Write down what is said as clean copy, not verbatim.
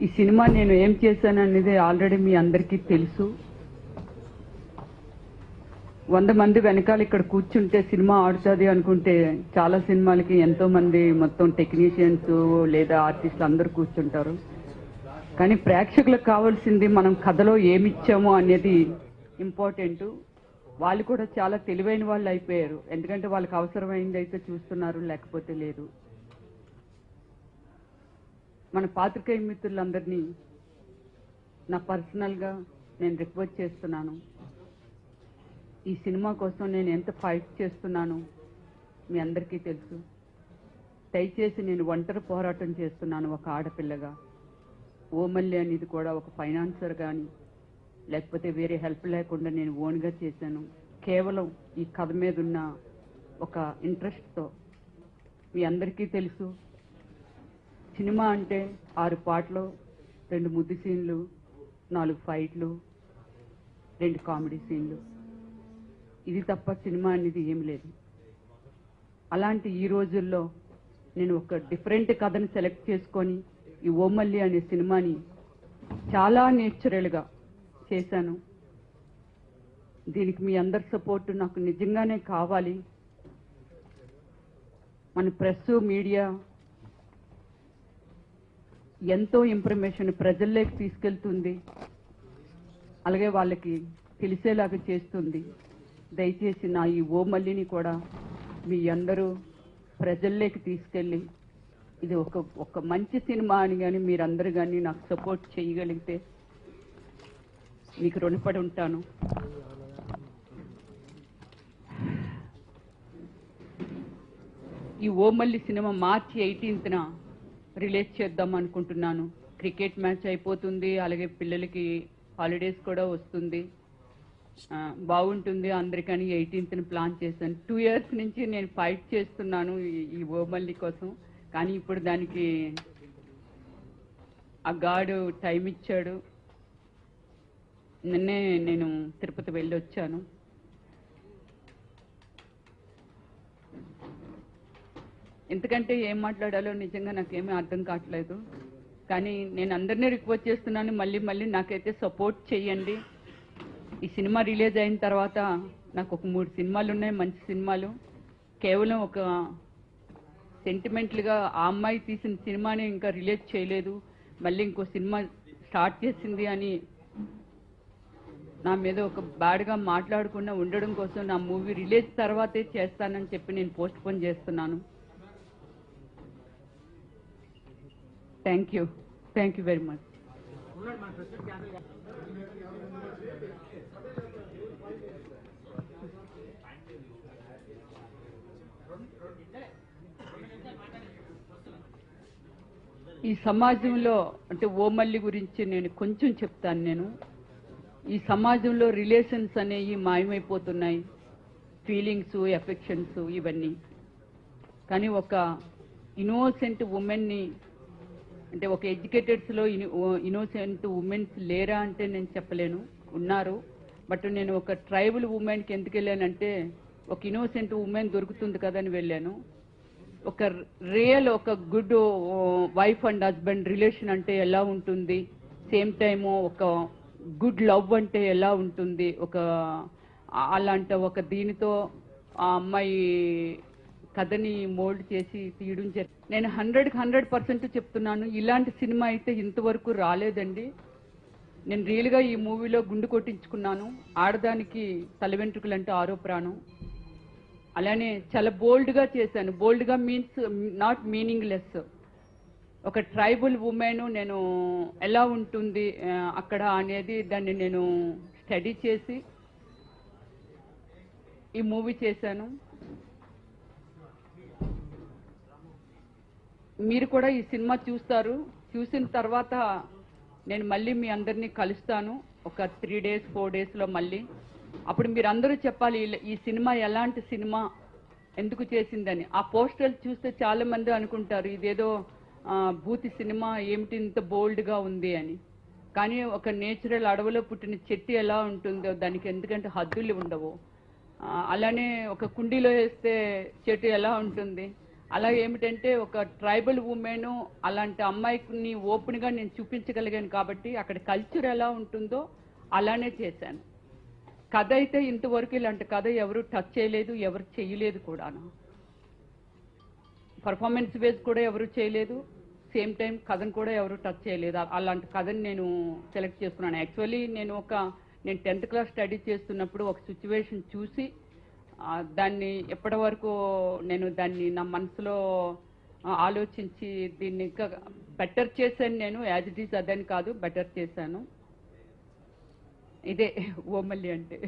ఈ సినిమా నేను ఏం చేశాను అనేది ఆల్రెడీ మీ అందరికీ తెలుసు. 100 మంది వెనకాల ఇక్కడ కూర్చుంటే సినిమా ఆడుతుంది అనుకుంటే చాలా సినిమాలకి ఎంతో మంది మొత్తం టెక్నీషియన్స్ లేదా ఆర్టిస్టులు అందరూ కూర్చుంటారు. కానీ ప్రేక్షకులకు కావాల్సింది మనం కథలో ఏమిచ్చామో అనేది ఇంపార్టెంట్. వాళ్ళు కూడా చాలా తెలివైన వాళ్ళు అయిపోయారు. ఎందుకంటే వాళ్ళకి అవసరమైంది అయితే చూస్తున్నారు, లేకపోతే లేదు. మన పాత్రికేయ మిత్రులందరినీ నా పర్సనల్గా నేను రిక్వెస్ట్ చేస్తున్నాను. ఈ సినిమా కోసం నేను ఎంత ఫైట్ చేస్తున్నాను మీ అందరికీ తెలుసు. దయచేసి నేను ఒంటరి పోరాటం చేస్తున్నాను ఒక ఆడపిల్లగా. ఓమల్లి అనేది కూడా ఒక ఫైనాన్సర్ కానీ లేకపోతే వేరే హెల్ప్ లేకుండా నేను ఓన్గా చేశాను. కేవలం ఈ కథ మీద ఉన్న ఒక ఇంట్రెస్ట్తో. మీ అందరికీ తెలుసు సినిమా అంటే 6 పాటలు, 2 ముద్దు సీన్లు, 4 ఫైట్లు, 2 కామెడీ సీన్లు. ఇది తప్ప సినిమా అనేది ఏం లేదు. అలాంటి ఈ రోజుల్లో నేను ఒక డిఫరెంట్ కథను సెలెక్ట్ చేసుకొని ఈ ఓమల్లి అనే సినిమాని చాలా నేచురల్గా చేశాను. దీనికి మీ అందరి సపోర్టు నాకు నిజంగానే కావాలి. మన ప్రెస్ మీడియా ఎంతో ఇన్ఫర్మేషన్ ప్రజల్లోకి తీసుకెళ్తుంది, అలాగే వాళ్ళకి తెలిసేలాగా చేస్తుంది. దయచేసి నా ఈ ఓమల్లిని కూడా మీ అందరూ ప్రజల్లోకి తీసుకెళ్ళి ఇది ఒక మంచి సినిమా అని కానీ మీరందరూ కానీ నాకు సపోర్ట్ చేయగలిగితే మీకు రుణపడి ఉంటాను. ఈ ఓమల్లి సినిమా మార్చి 18న రిలీజ్ చేద్దాం అనుకుంటున్నాను. క్రికెట్ మ్యాచ్ అయిపోతుంది, అలాగే పిల్లలకి హాలిడేస్ కూడా వస్తుంది, బాగుంటుంది అందరికని 18న ప్లాన్ చేశాను. 2 years నుంచి నేను ఫైట్ చేస్తున్నాను ఈ ఓమల్లి కోసం. కానీ ఇప్పుడు దానికి ఆ గాడు టైం ఇచ్చాడు. నిన్నే నేను తిరుపతి వెళ్ళి వచ్చాను. ఎందుకంటే ఏం మాట్లాడాలో నిజంగా నాకేమీ అర్థం కావట్లేదు. కానీ నేను అందరినీ రిక్వెస్ట్ చేస్తున్నాను, మళ్ళీ నాకైతే సపోర్ట్ చేయండి. ఈ సినిమా రిలీజ్ అయిన తర్వాత నాకు ఒక 3 సినిమాలు ఉన్నాయి, మంచి సినిమాలు. కేవలం ఒక సెంటిమెంట్లుగా ఆ అమ్మాయి తీసిన సినిమాని ఇంకా రిలీజ్ చేయలేదు, మళ్ళీ ఇంకో సినిమా స్టార్ట్ చేసింది అని నా మీద ఒక బ్యాడ్గా మాట్లాడకుండా ఉండడం కోసం నా మూవీ రిలీజ్ తర్వాతే చేస్తానని చెప్పి నేను పోస్ట్ పోన్ చేస్తున్నాను. Thank you very much. ఈ సమాజంలో అంటే ఓమల్లి గురించి నేను కొంచెం చెప్తాను. ఈ సమాజంలో రిలేషన్స్ అనేవి మాయమైపోతున్నాయి, ఫీలింగ్స్, ఎఫెక్షన్స్ ఇవన్నీ. కానీ ఒక ఇన్నోసెంట్ ఉమెన్ని అంటే ఒక ఎడ్యుకేటెడ్స్లో ఇన్నోసెంట్ ఉమెన్స్ లేరా అంటే నేను చెప్పలేను, ఉన్నారు. బట్ నేను ఒక ట్రైబల్ ఉమెన్కి ఎందుకు వెళ్ళానంటే ఒక ఇన్నోసెంట్ ఉమెన్ దొరుకుతుంది కదని వెళ్ళాను. ఒక రియల్ ఒక good wife and husband relation అంటే ఎలా ఉంటుంది, సేమ్ టైము ఒక గుడ్ లవ్ అంటే ఎలా ఉంటుంది, ఒక అలాంటి ఒక దీనితో ఆ అమ్మాయి కథని మోల్డ్ చేసి తీయడం నేను 100% చెప్తున్నాను. ఇలాంటి సినిమా అయితే ఇంతవరకు రాలేదండి. నేను రియల్గా ఈ మూవీలో గుండు కొట్టించుకున్నాను. ఆడదానికి తల వెంట్రుకలు అంటే 6వ ప్రాణం. అలానే చాలా బోల్డ్గా చేశాను. బోల్డ్గా మీన్స్ నాట్ మీనింగ్లెస్. ఒక ట్రైబల్ ఉమెన్ నేను ఎలా ఉంటుంది అక్కడ అనేది దాన్ని నేను స్టడీ చేసి ఈ మూవీ చేశాను. మీరు కూడా ఈ సినిమా చూస్తారు. చూసిన తర్వాత నేను మళ్ళీ మీ అందరినీ కలుస్తాను ఒక 3 days 4 daysలో మళ్ళీ. అప్పుడు మీరు అందరూ చెప్పాలి ఈ సినిమా ఎలాంటి సినిమా, ఎందుకు చేసిందని. ఆ పోస్టర్లు చూస్తే చాలా మంది అనుకుంటారు ఇదేదో భూతి సినిమా, ఏమిటి ఇంత బోల్డ్గా ఉంది అని. కానీ ఒక నేచురల్ అడవిలో పుట్టిన చెట్టు ఎలా ఉంటుందో దానికి ఎందుకంటే హద్దులు ఉండవు. అలానే ఒక కుండీలో వేస్తే చెట్టు ఎలా ఉంటుంది అలా ఏమిటంటే ఒక ట్రైబల్ ఉమెన్ అలాంటి అమ్మాయిని ఓపెన్గా నేను చూపించగలిగాను కాబట్టి అక్కడ కల్చర్ ఎలా ఉంటుందో అలానే చేశాను. కథ అయితే ఇంతవరకు ఇలాంటి కథ ఎవరు టచ్ చేయలేదు, ఎవరు చేయలేదు కూడాను. పర్ఫార్మెన్స్ బేస్ కూడా ఎవరు చేయలేదు, సేమ్ టైం కథను కూడా ఎవరు టచ్ చేయలేదు. అలాంటి కథని నేను సెలెక్ట్ చేసుకున్నాను. యాక్చువల్లీ నేను 10th క్లాస్ స్టడీ చేస్తున్నప్పుడు ఒక సిచ్యువేషన్ చూసి దాన్ని ఎప్పటి వరకు నేను దాన్ని నా మనసులో ఆలోచించి దీన్ని ఇంకా బెటర్ చేశాను. నేను యాజ్ ఇట్ ఈస్ అదని కాదు, బెటర్ చేశాను. ఇదే ఓమల్లి అంటే.